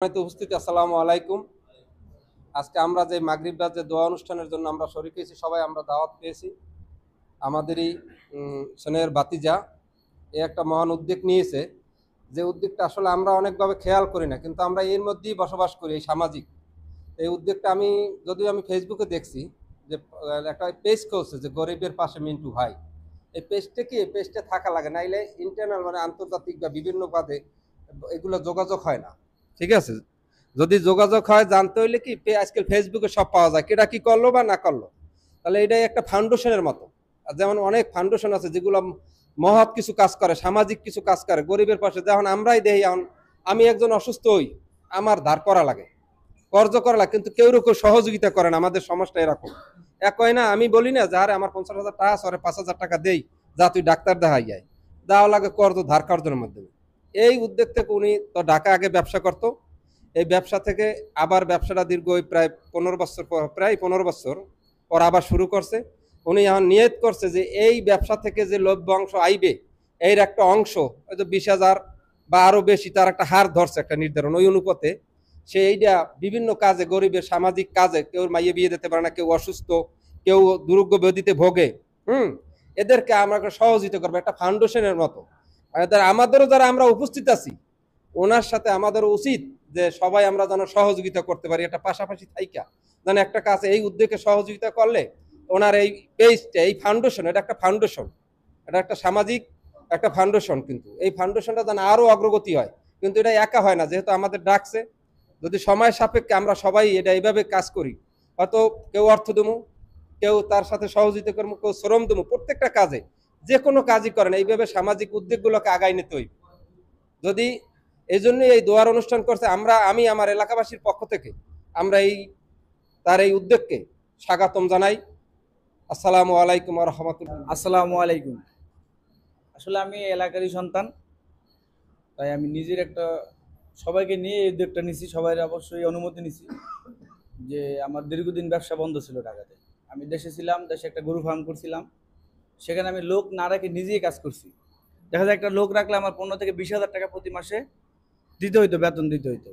উপস্থিতি আসসালামু আলাইকুম। আজকে আমরা যে মাগরিব রাত যে দোয়া অনুষ্ঠানের জন্য আমরা শরীক হয়েছি, সবাই আমরা দাওয়াত পেয়েছি। আমাদেরই স্নেহের বাতিজা একটা মহান উদ্যোগ নিয়েছে, যে উদ্যোগটা আসলে আমরা অনেকভাবে খেয়াল করি না, কিন্তু আমরা এর মধ্যেই বসবাস করি, এই সামাজিক এই উদ্যোগটা। যদিও আমি ফেসবুকে দেখছি যে একটা পেজ করছে যে গরিবের পাশে মিন্টু ভাই। এই পেজটা কি, এই পেজটা থাকা লাগে, নাইলে ইন্টারনাল মানে আন্তর্জাতিক বা বিভিন্ন পদে এগুলো যোগাযোগ হয় না। ঠিক আছে, যদি যোগাযোগ হয় জানতে হইলে কি আজকাল ফেসবুকে সব পাওয়া যায়, কেটা কি করলো বা না করলো। তাহলে এটাই একটা ফাউন্ডেশনের মতো। আর যেমন অনেক ফাউন্ডেশন আছে যেগুলো মহৎ কিছু কাজ করে, সামাজিক কিছু কাজ করে গরিবের পাশে। যেমন আমরাই দেখি, এখন আমি একজন অসুস্থ হই, আমার ধার করা লাগে, কর্জ করা লাগে, কিন্তু কেউ কেউ সহযোগিতা করেন। আমাদের সমাজটা এরকম। এক হয় না, আমি বলি না যারে আমার 50,000 টাকা সরে 5,000 টাকা দেই, যা তুই ডাক্তার দেখাই যায়, দেওয়া লাগে কর্জ, ধার কর্জের মাধ্যমে। এই উদ্যোগ থেকে উনি তো ঢাকা আগে ব্যবসা করতো, এই ব্যবসা থেকে আবার ব্যবসাটা দীর্ঘ প্রায় 15 বছর পর, প্রায় 15 বছর পর আবার শুরু করছে। উনি এখন নিয়ত করছে যে এই ব্যবসা থেকে যে লভ্য অংশ আইবে, এর একটা অংশ হয়তো 20,000 বা আরো বেশি, তার একটা হার ধরছে, একটা নির্ধারণ, ওই অনুপাতে সে এইটা বিভিন্ন কাজে, গরিবের সামাজিক কাজে, কেউ মাইয়ে বিয়ে দিতে পারে না, কেউ অসুস্থ, কেউ দুরুগ্য ব্যাধিতে ভোগে, এদেরকে আমরা সহযোগিতা করবো একটা ফাউন্ডেশনের মতো। আমাদেরও যারা আমরা উপস্থিত আছি, ওনার সাথে আমাদের উচিত যে সবাই আমরা যেন সহযোগিতা করতে পারি, একটা পাশাপাশি থাইকা যেন একটা কাছে এই উদ্যোগে সহযোগিতা করলে ওনার এই পেজটা, এই ফাউন্ডেশন, এটা একটা ফাউন্ডেশন, এটা একটা সামাজিক একটা ফাউন্ডেশন, কিন্তু এই ফাউন্ডেশনটা যেন আরো অগ্রগতি হয়। কিন্তু এটা একা হয় না, যেহেতু আমাদের ডাকছে, যদি সময় সাপেক্ষে আমরা সবাই এটা এইভাবে কাজ করি, হয়তো কেউ অর্থ দেবো, কেউ তার সাথে সহযোগিতা করবো, কেউ শ্রম দেবো, প্রত্যেকটা কাজে যে কোনো কাজই করেন, এইভাবে সামাজিক উদ্যোগগুলোকে আগায় নিতে হইবে। যদি এই জন্যই এই দোয়ার অনুষ্ঠান করছে, আমি আমার এলাকাবাসীর পক্ষ থেকে আমরা তার এই উদ্যোগকে স্বাগতম জানাই। আসসালামু আলাইকুম ওয়া রাহমাতুল্লাহ। আসসালামু আলাইকুম। আসলে আমি এলাকারই সন্তান, তাই আমি নিজের একটা সবাইকে নিয়ে এই উদ্যোগটা নিছি, সবাই অবশ্যই অনুমতি নিছি। যে আমার দীর্ঘদিন ব্যবসা বন্ধ ছিল ঢাকাতে, আমি দেশে ছিলাম, দেশে একটা গরু ফার্ম করছিলাম, সেখানে আমি লোক না রেখে নিজেই কাজ করছি। দেখা যায় একটা লোক রাখলে আমার 15 থেকে 20,000 টাকা প্রতি মাসে দিতে হইতো, বেতন দিতে হইতো।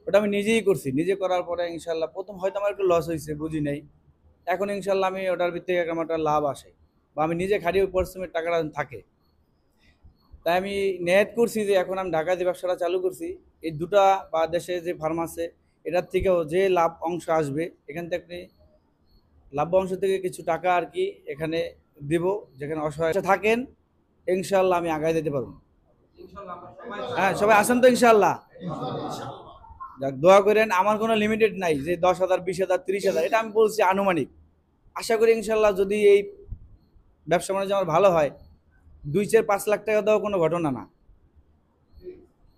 ওটা আমি নিজেই করছি, নিজে করার পরে ইনশাল্লাহ প্রথম হয়তো আমার একটু লস হয়েছে, বুঝি নাই, এখন ইনশাল্লাহ আমি ওটার ভিতরে থেকে আমার একটা লাভ আসে, বা আমি নিজে খাটিয়ে পরিশ্রমের টাকাটা থাকে। তাই আমি নিয়ত করছি যে এখন আমি ঢাকায় যে ব্যবসাটা চালু করছি, এই দুটা বা দেশে যে ফার্ম আছে, এটার থেকেও যে লাভ অংশ আসবে, এখান থেকে লাভ অংশ থেকে কিছু টাকা আর কি এখানে দেব, যেখানে অসহায় থাকেন ইনশাল্লাহ আমি আগায় দিতে পারবো। হ্যাঁ, সবাই আসেন তো ইনশাল্লাহ। যাক, দোয়া করেন। আমার কোনো লিমিটেড নাই যে 10,000, 20,000, 30,000, এটা আমি বলছি আনুমানিক। আশা করি ইনশাল্লাহ যদি এই ব্যবসা বাণিজ্য আমার ভালো হয়, 2-4-5 লাখ টাকা দেওয়া কোনো ঘটনা না।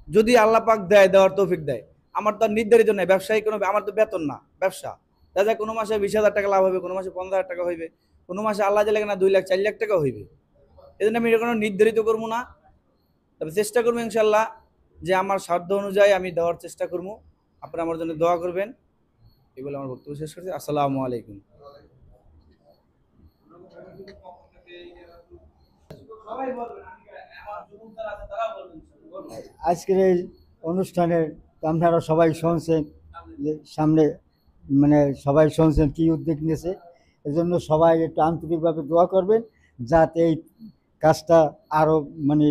যদি আল্লাহ পাক দেয়, দেওয়ার তৌফিক দেয়। আমার তো আর নির্ধারিত নাই, ব্যবসায়ী কোনো, আমার তো বেতন না, ব্যবসা। দেখা কোনো মাসে 20,000 টাকা লাভ হবে, কোনো মাসে 15,000 টাকা হইবে, কোনো মাসে আল্লাহ দিলে না 2 লাখ 4 লাখ টাকা হইবে। এই জন্য আমি এটা কোনো নির্ধারিত করবো না, তবে চেষ্টা করবো ইনশাল্লাহ যে আমার সাধ্য অনুযায়ী আমি দেওয়ার চেষ্টা করবো। আপনারা আমার জন্য দোয়া করবেন। এগুলো আমার বক্তব্য শেষ করছি। আসসালামু আলাইকুম। আজকের এই অনুষ্ঠানে আপনারা সবাই শুনছেন যে সামনে মানে সবাই শুনছেন কী উদ্যোগ নিয়েছে। এজন্য সবাই একটু আন্তরিকভাবে দোয়া করবেন যাতে এই কাজটা আরও মানে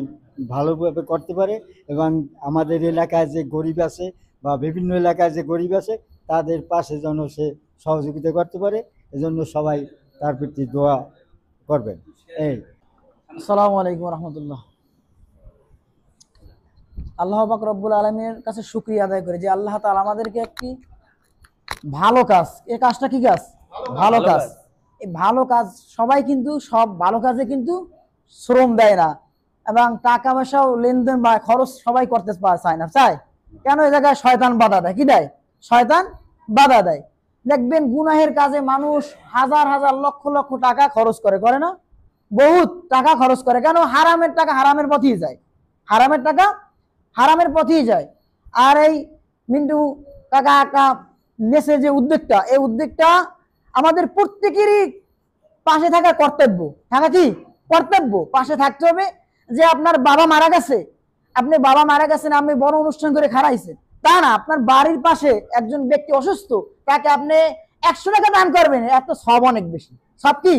ভালোভাবে করতে পারে, এবং আমাদের এলাকায় যে গরিব আছে বা বিভিন্ন এলাকায় যে গরিব আছে তাদের পাশে যেন সে সহযোগিতা করতে পারে। এজন্য সবাই তার প্রতি দোয়া করবেন। এই আসসালামু আলাইকুম রহমতুল্লাহ। আল্লাহ পাক রব্বুল আলমীর কাছে শুকরিয়া আদায় করে যে আল্লাহ তাআলা আমাদেরকে একটি ভালো কাজ, এই কাজটা কি কাজ? ভালো কাজ। এই ভালো কাজ সবাই কিন্তু সব ভালো কাজে কিন্তু শ্রম দেয় না, এবং টাকা পয়সাও লেনদেন বা খরচ সবাই করতে চায় না। চায় কেন? এই জায়গায় শয়তান বাধা দেয়। কি দেয়? শয়তান বাধা দেয়। দেখবেন গুনাহের কাজে মানুষ হাজার হাজার লক্ষ লক্ষ টাকা খরচ করে না? বহুত টাকা খরচ করে। কেন? হারামের টাকা হারামের পথেই যায়, হারামের টাকা হারামের পথেই যায়। আর এই মিন্টু কাকা একটা নেশে যে উদ্যোগটা, এই উদ্যোগটা আমাদের প্রত্যেকেরই পাশে থাকা কর্তব্য। থাকা কি কর্তব্য? পাশে থাকতে হবে। যে আপনার বাবা মারা গেছে, আপনি বাবা মারা গেছেন, আপনি বড় অনুষ্ঠান করে খারাইছেন, তা না, আপনার বাড়ির পাশে একজন ব্যক্তি অসুস্থ, তাকে আপনি 100 টাকা দান করবেন, এত সব অনেক বেশি, সব কি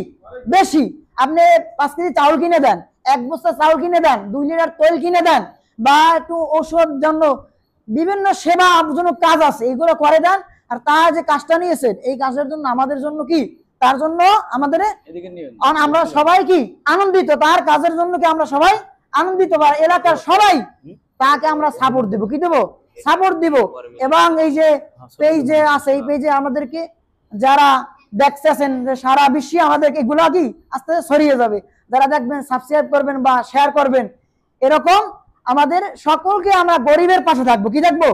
বেশি। আপনি 5 কেজি চাউল কিনে দেন, 1 বস্তা চাউল কিনে দেন, 2 লিটার তেল কিনে দেন, বা একটু ওষুধ জন্য বিভিন্ন সেবাজনক কাজ আছে, এগুলো করে দেন। আর তার যে কাজটা নিয়েছেন, এই কাজের জন্য আমাদের জন্য কি, তার জন্য আমাদের আমরা সবাই কি আনন্দিত, তার কাজের জন্য কি আমরা সবাই আনন্দিত, বা এলাকার সবাই তাকে আমরা সাপোর্ট দিব, কি দেব, সাপোর্ট দিব। এবং এই যে পেজে আছে, এই পেজে আমাদেরকে যারা দেখতেছেন, যে সারা বিশ্বে আমাদেরকে এগুলা কি আস্তে আস্তে ছড়িয়ে যাবে, যারা দেখবেন সাবস্ক্রাইব করবেন বা শেয়ার করবেন, এরকম আমাদের সকলকে আমরা গরিবের পাশে থাকবো, কি থাকবো,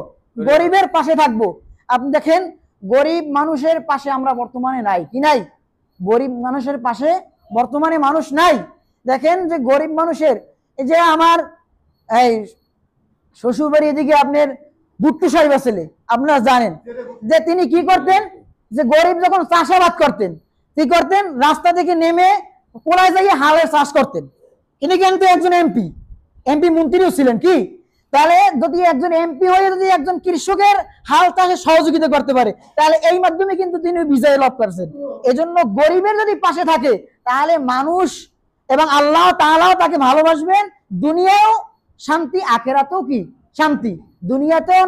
গরিবের পাশে থাকবো। আপনি দেখেন গরিব মানুষের পাশে আমরা বর্তমানে নাই, কি নাই, গরিব মানুষের পাশে বর্তমানে মানুষ নাই। দেখেন যে গরিব মানুষের, এই যে আমার এই শ্বশুরবাড়ি এদিকে আপনার বুট্টু সাহেব ছেলে, আপনারা জানেন যে তিনি কি করতেন, যে গরিব যখন চাষাবাদ করতেন, কি করতেন, রাস্তা থেকে নেমে কোলায় যাইয়ে হালের চাষ করতেন। ইনি কিন্তু একজন এমপি, মন্ত্রীও ছিলেন, কি তাহলে যদি একজন এমপি হয়ে যদি একজন কৃষকের হাল চাষে সহযোগিতা করতে পারে, তাহলে এই মাধ্যমে কিন্তু তিনি বিজয় লাভ করেছেন। এজন্য গরিবের যদি পাশে থাকে, তাহলে মানুষ এবং আল্লাহ তাআলাও তাকে ভালোবাসবেন, দুনিয়াও শান্তি, আখেরাতেও কি শান্তি, দুনিয়াতেও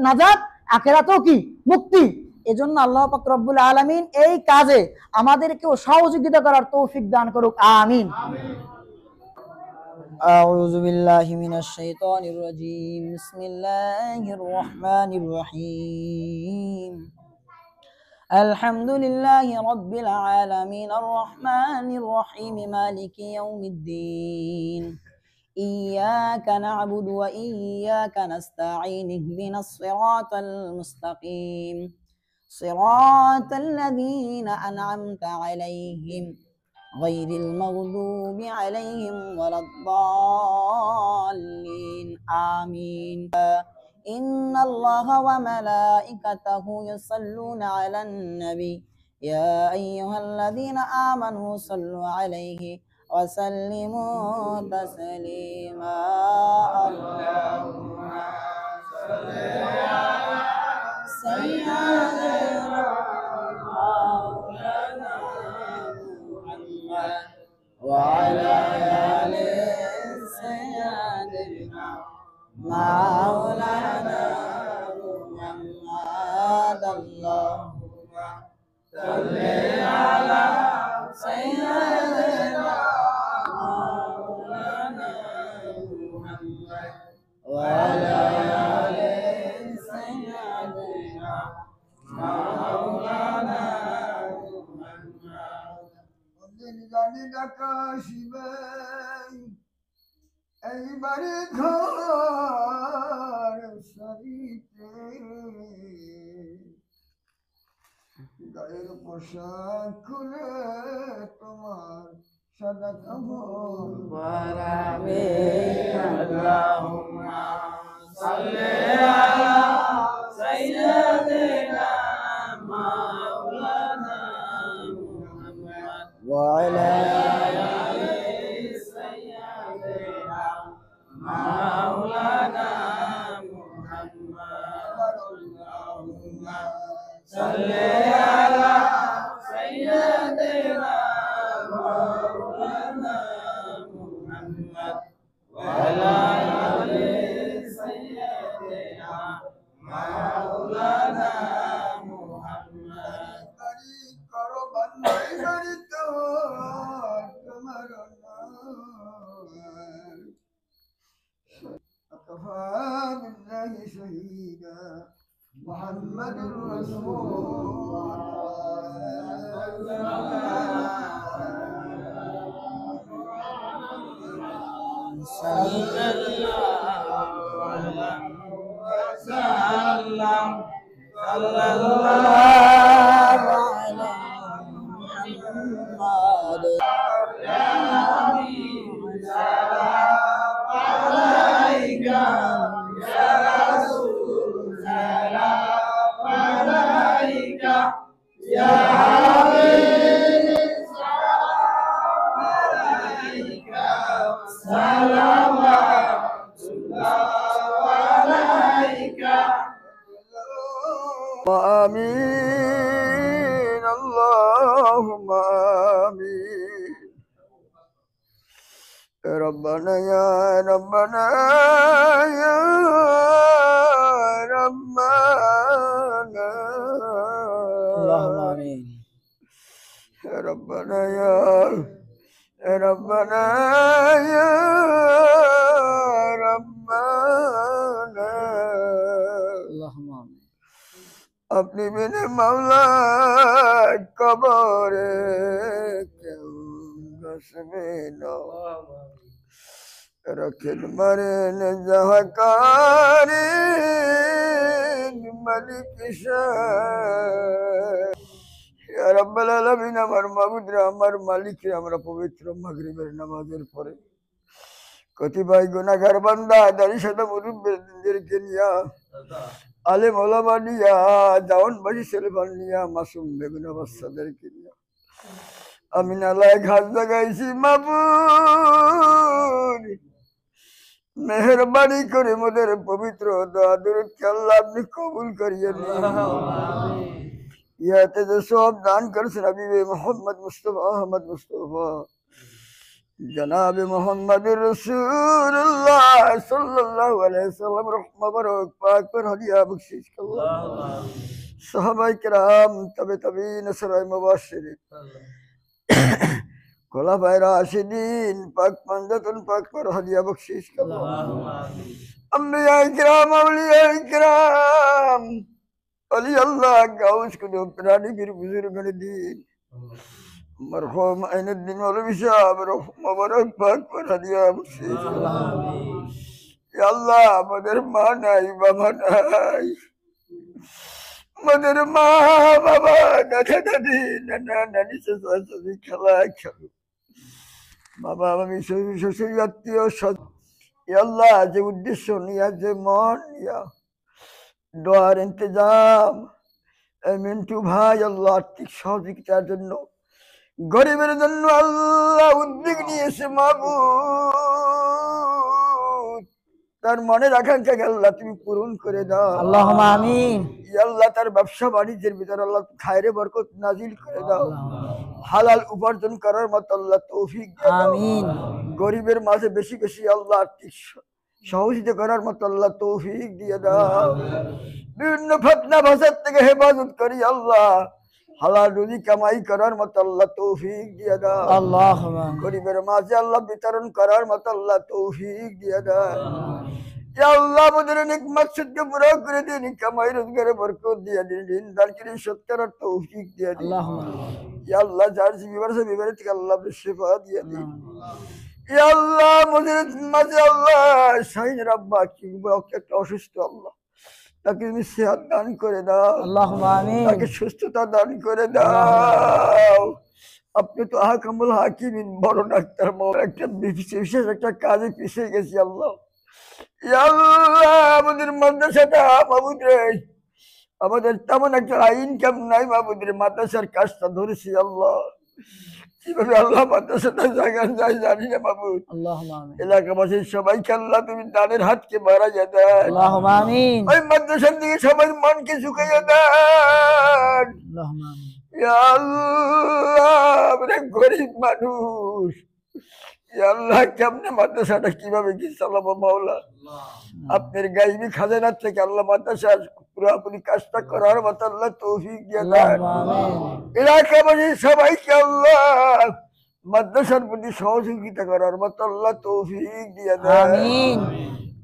নাজাত, আখেরাতেও কি মুক্তি। এজন্য আল্লাহ পাক রব্বুল আলামিন এই কাজে আমাদেরকেও সহযোগিতা করার তৌফিক দান করুক, আমিন। أعوذ بالله من الشيطان الرجيم بسم الله الرحمن الرحيم الحمد لله رب العالمين الرحمن الرحيم مالك يوم الدين إياك نعبد وإياك نستعين اهدنا الصراط المستقيم صراط الذين أنعمت عليهم غير المغضوب عليهم ولا الضالين آمين إن الله وملائكته يصلون على النبي يا أيها الذين آمنوا صلوا عليه وسلموا تسليما اللهم صل على سيدنا مولانا محمد وعلى آل سيدنا مولانا محمد اللهم صل على سيدنا مولانا محمد وعلى آل سيدنا مولانا এইবারে ঘর সারিতে গায়ের পোশাক খুলে তোমার সাদা কাপড় বারাবে আল্লাহুম্মা সাল্লি আলা সাইয়্যিদিনা মাওলানা মুহাম্মদ ওয়া আলা আলি সাইয়্যিদিনা মাওলানা মুহাম্মদ আল্লাহুম্মা সাল্লি আলা সাইয়্যিদিনা মাওলানা মুহাম্মদ ওয়া আলা আলি সাইয়্যিদিনা মাওলানা মুহাম্মদ বাড়ি করো বান্দাই বাড়ি তো তোমার أكفى بالله شهيدا محمد رسول آمين اللهم آمين ربنا يا ربنا يا ربنا اللهم آمين ربنا يا ربنا يا ربنا اللهم آمين अपनी बिन मौला कबरे क्यों गसबेनो रखिन मरे न जहकारी मलिक शाह या रब्बुल आलामीन আমার মাবুদ রে আমার মালিক রে আমরা পবিত্র মাগরিবের নামাজের পরে কতিপয় গুনাহগার বান্দা দাঁড়িয়ে সাথে মুরব্বিদেরকে নিয়া আলেম ওলামা নিয়া জাওয়ানবাসী ছেলেপাল নিয়া মাসুম বেগুনা বাচ্চাদেরকে নিয়া আমি নালায় ঘাস জাগাইছি মাবুদ মেহেরবানি করে মোদের পবিত্র দোয়া দরুদকে আল্লাহ আপনি কবুল করিয়ে নিন ইয়াতে যে সব দান করেছেন হাবিবে মোহাম্মদ মুস্তাফা আহমদ মুস্তাফা জনাবে মোহাম্মদ রাসূলুল্লাহ সাল্লাল্লাহু আলাইহি ওয়াসাল্লাম মুবারক পাক पर हदिया बख्शिश अल्लाह साहबाए किराम तबे तबीन सराय मुबाशिरीन खुलाफाए राशिदीन पाक पंजतन पाक पर हदिया बख्शिश अल्लाह अंबिया किराम औलिया किराम अली अल्लाह गाउस को प्राणी फिर बुजुर्ग दीन मरहूम ऐनुद्दीन मौलवी साहब मुबारक पाक पर हदिया बख्शिश या अल्लाह मदर मां নাই বাবা নাই मदर मां बाबा दादा दादी नाना नानी ससुर খেলা খেলো বাবা আমি শ্বশুর আত্মীয় या अल्लाह যে উদ্দেশ্য নিয়া যে মন নিয়া দোয়ার ইন্তজাম মিন্টু ভাই আল্লাহ আর্থিক সহযোগিতার জন্য গরিবের জন্য আল্লাহ উদ্যোগ নিয়েছে মাবুদ তার মনের আকাঙ্ক্ষাকে আল্লাহ তুমি পূরণ করে দাও اللهم آمين ইয়া আল্লাহ তার ব্যবসা বাণিজ্যের ভিতর আল্লাহ খায়রে বরকত নাজিল করে দাও হালাল উপার্জন করার মতো আল্লাহ তৌফিক দাও আমিন গরিবের মাঝে বেশি বেশি আল্লাহ আর্থিক সহযোগিতা করার মতো আল্লাহ তৌফিক দিয়ে দাও বিভিন্ন ফিতনা ফাসাদ থেকে হেফাজত করি আল্লাহ হালাল রুজি কামাই করার মতো আল্লাহ তৌফিক দিয়ে দাও اللهم آمين গরিবের মাঝে আল্লাহ বিতরণ করার মতো আল্লাহ তৌফিক দিয়ে দাও ইয়া আল্লাহ আমাদের নেক মাকসাদকে পুরো করে দিন কামাই রোজগারে বরকত দিয়ে দিন দিন দানকারী সত্যের তৌফিক দিয়ে দিন اللهم آمين ইয়া আল্লাহ যার বিমার সে বিমার থেকে আল্লাহ শিফা দিয়ে দিন ইয়া আল্লাহ আমাদের মাঝে আল্লাহ শাহিন রাব্বা কি একটা অসুস্থ আল্লাহ তাকে তুমি সেহাত দান করে দাও اللهم آمين তাকে সুস্থতা দান করে দাও আপনি তো আহকামুল হাকিমিন বড় ডাক্তার একটা বিশেষ একটা কাজে পিছিয়ে গেছি আল্লাহ ইয়া আল্লাহ আমাদের মাদ্রাসাটা মাবুদ রে আমাদের তেমন একটা আইন কাম নাই মাবুদ রে মাদ্রাসার কাজটা ধরেছি আল্লাহ কিভাবে আল্লাহ মাদ্রাসাটা জায়গা যায় জানি না মাবুদ اللهم آمين এলাকাবাসীর সবাইকে আল্লাহ তুমি দানের হাতকে বাড়াইয়া দেন اللهم آمين ওই মাদ্রাসার দিকে সবাই মনকে ঝুঁকাইয়া দেন اللهم آمين ইয়া আল্লাহ আমরা গরিব মানুষ ইয়া আল্লাহ কেমনে মাদ্রাসাটা কিভাবে কি চালাবো মাওলা আপনার গাইবি খাজানা থেকে আল্লাহ মাদ্রাসার পুরোপুরি কাজটা করার মতো আল্লাহ তৌফিক দিয়ে দেন اللهم آمين এলাকাবাসীর সবাইকে আল্লাহ মাদ্রাসার প্রতি সহযোগিতা করার মতো আল্লাহ তৌফিক দিয়ে দেন آمين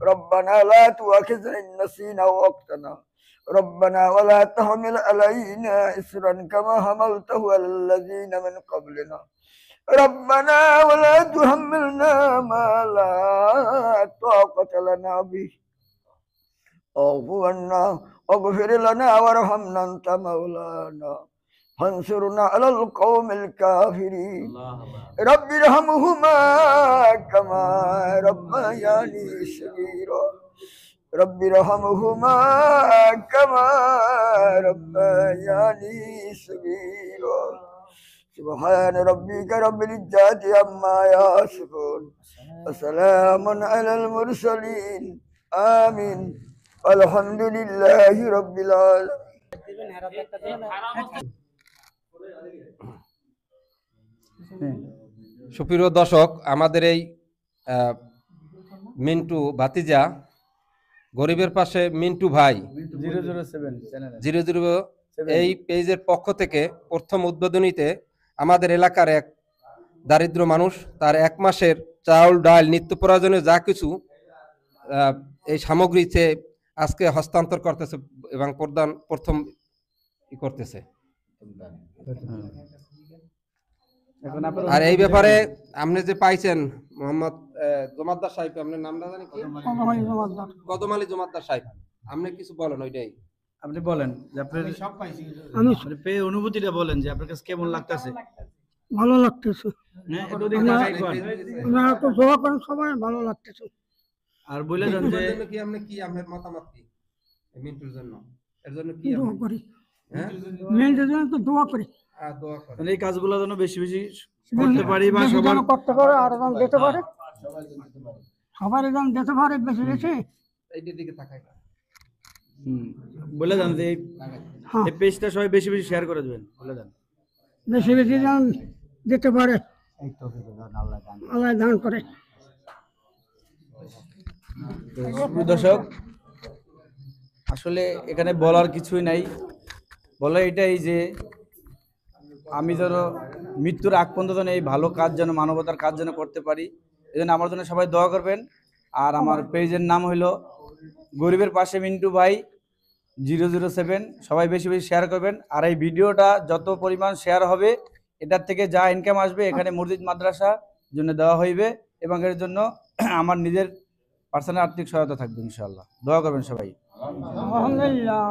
ربنا لا تؤاخذنا إن نسينا وأخطأنا ربنا ولا تحمل علينا إصرا كما حملته على الذين من قبلنا ربنا ولا تحملنا ما لا طاقة لنا به اعف عنا واغفر لنا وارحمنا أنت مولانا فانصرنا على القوم الكافرين رب ارحمهما كما ربياني صغيرا رب ارحمهما كما ربياني صغيرا سبحان ربك رب العزة عما يصفون وسلام على المرسلين آمين الحمد لله رب العالمين সুপ্রিয় দর্শক, আমাদের এই মিন্টু ভাতিজা, গরিবের পাশে মিন্টু ভাই 007 চ্যানেলে 00 এই পেজের পক্ষ থেকে প্রথম উদ্বোধনীতে আমাদের এলাকার এক দারিদ্র মানুষ তার 1 মাসের চাউল ডাল নিত্য প্রয়োজনীয় যা কিছু এই সামগ্রীতে আজকে হস্তান্তর করতেছে এবং প্রথম করতেছে। এখন আপনার আর এই ব্যাপারে আপনি যে পাইছেন মোহাম্মদ জমাদ্দার সাহেব, আপনার নামটা জানি কি? কদম আলী জমাদ্দার সাহেব, আপনি কিছু বলেন ওইটাই। আপনি বলেন যে আপনার আপনি পেয়ে অনুভূতিটা বলেন যে আপনার কাছে কেমন লাগতেছে। ভালো লাগতেছে। হ্যাঁ, একটু দেখে দেখাই কোন। আপনারা তো দোয়া করেন, সবাই ভালো লাগতেছে। আর বলে দেন যে এর জন্য কি আপনি কি আপনার মতামত কি এই মিন্টুর জন্য? এর জন্য কি দোয়া আপনি করি, হ্যাঁ মেয়েদের জন্য তো দোয়া করি। দোয়া করেন। মানে এই কাজগুলো যেন বেশি বেশি করতে পারি বা বেশি সবার যেন করতে পারে, আর যেন দিতে পারে, সবাই যেন দিতে পারে বেশি বেশি। এইটার দিকে তাকাই না। বলে দেন যে হ্যাঁ, এই পেজটা সবাই বেশি বেশি শেয়ার করে দেবেন, বলে দেন। বেশি বেশি যেন দিতে পারে, এই তো আল্লাহ দান আল্লাহ দান করে। প্রিয় দর্শক, আসলে এখানে বলার কিছুই নাই, বলা এটাই যে আমি যেন মৃত্যুর আগ পর্যন্ত যেন এই ভালো কাজ যেন মানবতার কাজ যেন করতে পারি, এই জন্য আমার জন্য সবাই দোয়া করবেন। আর আমার পেজের নাম হইল গরিবের পাশে মিন্টু ভাই 007, সবাই বেশি বেশি শেয়ার করবেন। আর এই ভিডিওটা যত পরিমাণ শেয়ার হবে এটার থেকে যা ইনকাম আসবে এখানে মসজিদ মাদ্রাসা জন্য দেওয়া হইবে, এবং এর জন্য আমার নিজের পার্সোনাল আর্থিক সহায়তা থাকবে ইনশাআল্লাহ। দোয়া করবেন সবাই। আলহামদুলিল্লাহ।